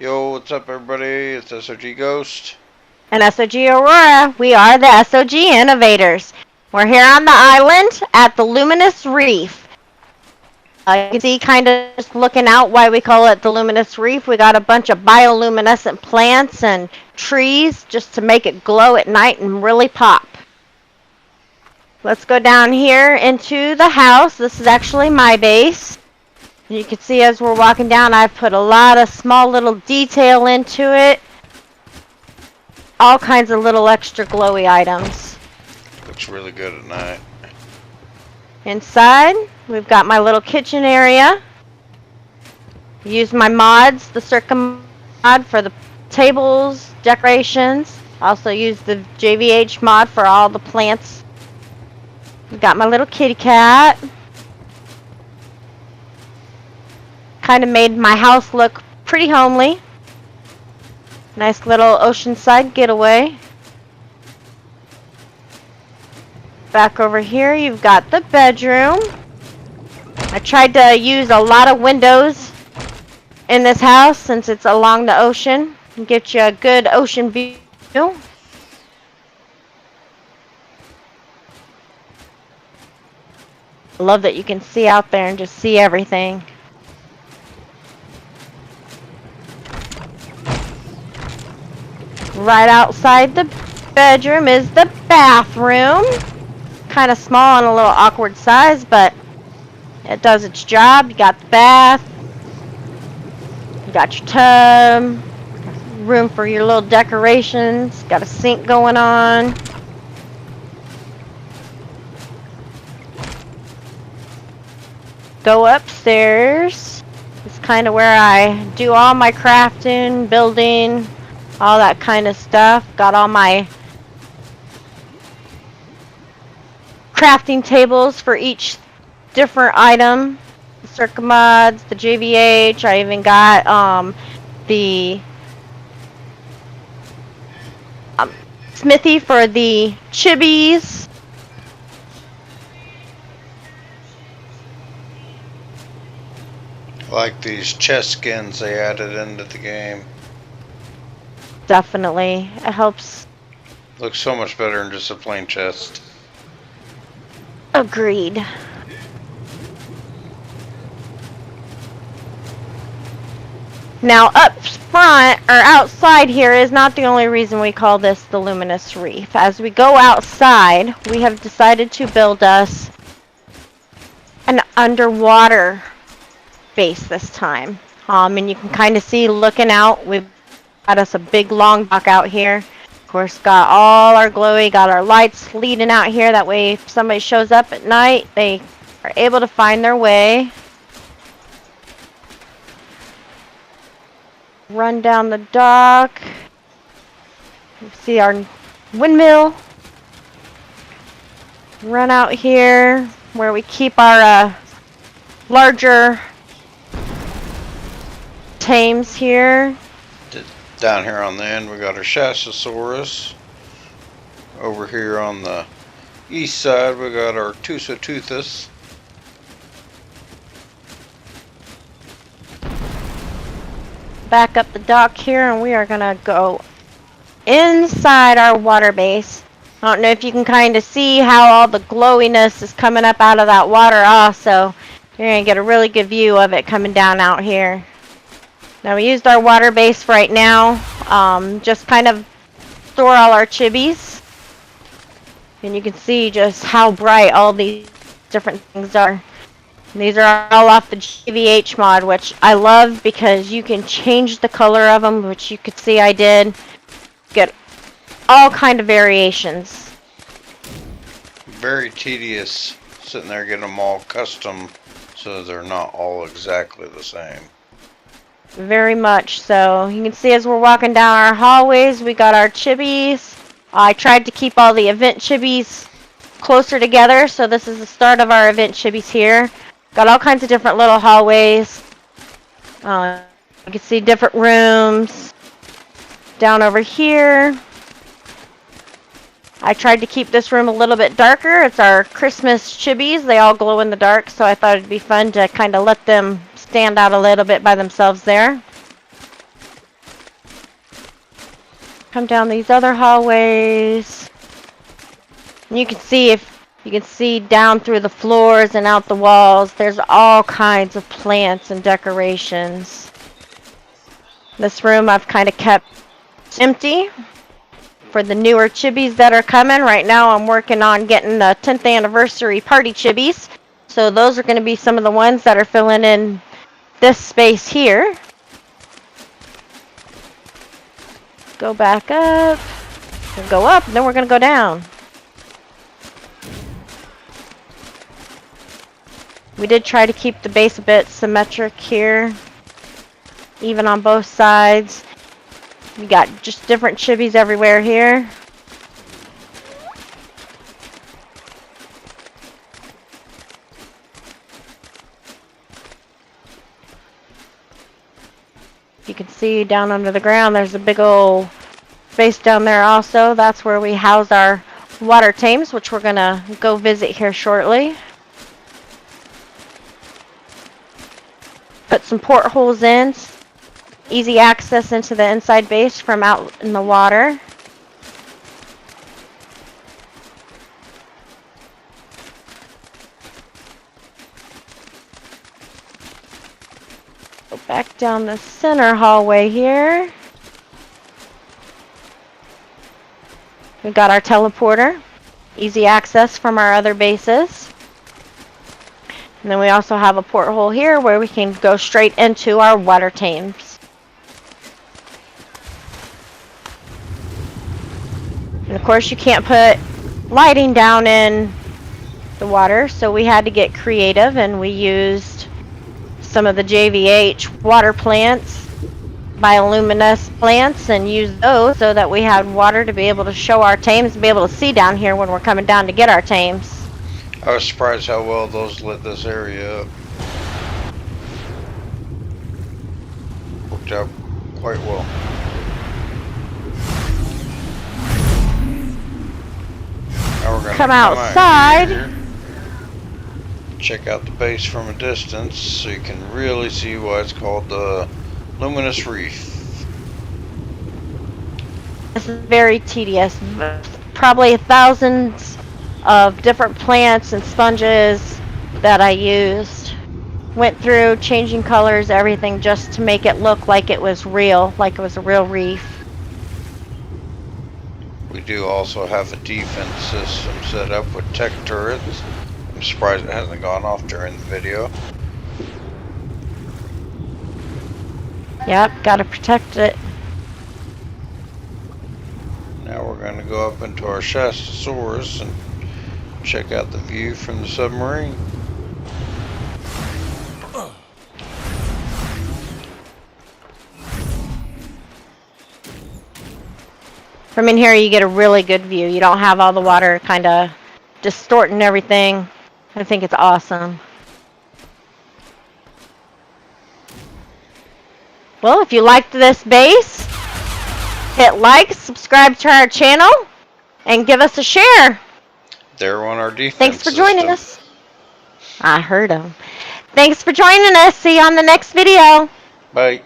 Yo, what's up, everybody? It's SOG Ghost. And SOG Aurora. We are the SOG Innovators. We're here on the island at the Luminous Reef. You can see kind of just looking out why we call it the Luminous Reef. We got a bunch of bioluminescent plants and trees just to make it glow at night and really pop. Let's go down here into the house. This is actually my base. You can see as we're walking down, I've put a lot of small little detail into it. All kinds of little extra glowy items. Looks really good at night. Inside, we've got my little kitchen area. Use my mods, the Circa mod for the tables, decorations. Also use the JVH mod for all the plants. We've got my little kitty cat. Kind of made my house look pretty homely. Nice little oceanside getaway. Back over here, you've got the bedroom. I tried to use a lot of windows in this house since it's along the ocean and get you a good ocean view. I love that you can see out there and just see everything. Right outside the bedroom is the bathroom. Kind of small and a little awkward size, but it does its job. You got the bath, you got your tub, room for your little decorations, got a sink going on. Go upstairs. It's kind of where I do all my crafting, building, all that kind of stuff. Got all my crafting tables for each different item. The Circa mods, the JVH. I even got the smithy for the chibis. I like these chest skins they added into the game. Definitely. It helps. Looks so much better than just a plain chest. Agreed. Now up front, or outside here, is not the only reason we call this the Luminous Reef. As we go outside, we have decided to build us an underwater base this time. And you can kind of see looking out, we've got us a big long dock out here. Of course, got all our glowy, got our lights leading out here. That way, if somebody shows up at night, they are able to find their way. Run down the dock. You see our windmill. Run out here where we keep our larger tames here. Down here on the end, we got our Shastasaurus. Over here on the east side, we got our Tusoteuthus. Back up the dock here, and we are gonna go inside our water base. I don't know if you can kind of see how all the glowiness is coming up out of that water also. You're gonna get a really good view of it coming down out here. Now we used our water base right now, just kind of store all our chibis. And you can see just how bright all these different things are. And these are all off the JVH mod, which I love because you can change the color of them, which you could see I did. Get all kind of variations. Very tedious sitting there getting them all custom so they're not all exactly the same. Very much so. You can see as we're walking down our hallways, we got our chibis. I tried to keep all the event chibis closer together, so this is the start of our event chibis here. Got all kinds of different little hallways. You can see different rooms. Down over here, I tried to keep this room a little bit darker. It's our Christmas chibis. They all glow in the dark, so I thought it'd be fun to kind of let them stand out a little bit by themselves there. Come down these other hallways. And you can see down through the floors and out the walls. There's all kinds of plants and decorations. This room I've kind of kept empty for the newer chibis that are coming. Right now I'm working on getting the 10th anniversary party chibis. So those are going to be some of the ones that are filling in this space here. Go back up. We'll go up, and then we're going to go down. We did try to keep the base a bit symmetric here, even on both sides. We got just different chibis everywhere here. You can see down under the ground there's a big old space down there also. That's where we house our water tames, which we're going to go visit here shortly. Put some portholes in. Easy access into the inside base from out in the water. Go back down the center hallway here. We've got our teleporter. Easy access from our other bases. And then we also have a porthole here where we can go straight into our water tames. And of course you can't put lighting down in the water, so we had to get creative and we used some of the JVH water plants, bioluminescent plants, and used those so that we had water to be able to show our tames and be able to see down here when we're coming down to get our tames. I was surprised how well those lit this area up. Worked out quite well. Now we're gonna come outside. Out here, check out the base from a distance so you can really see why it's called the Luminous Reef. This is very tedious. Probably thousands of different plants and sponges that I used. Went through changing colors, everything, just to make it look like it was real, like it was a real reef. We do also have a defense system set up with tech turrets. I'm surprised it hasn't gone off during the video. Yep, gotta protect it. Now we're going to go up into our Shastasaurus and check out the view from the submarine. From in here you get a really good view. You don't have all the water kind of distorting everything. I think it's awesome. Well, if you liked this base, hit like, subscribe to our channel, and give us a share. They're on our defense Thanks for joining us. system. I heard them. Thanks for joining us. See you on the next video. Bye.